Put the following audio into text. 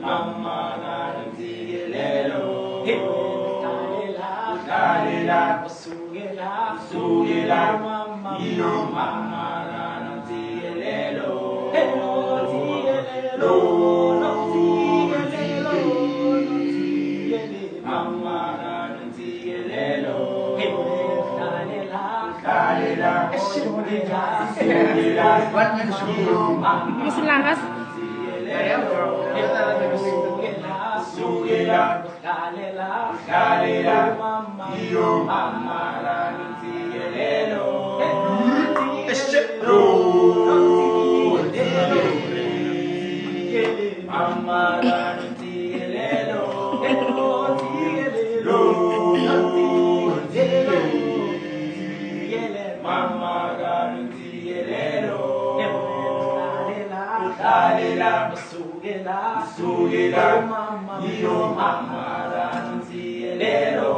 mama nanziyelelo kalela sugela iyo mama nanziyelelo mama nanziyelelo kalela Musilangas. Sugela kalela iyo mama nanziyelelo mama nanziyelelo mama nanziyelelo kalela sugela iyo mama nanziyelelo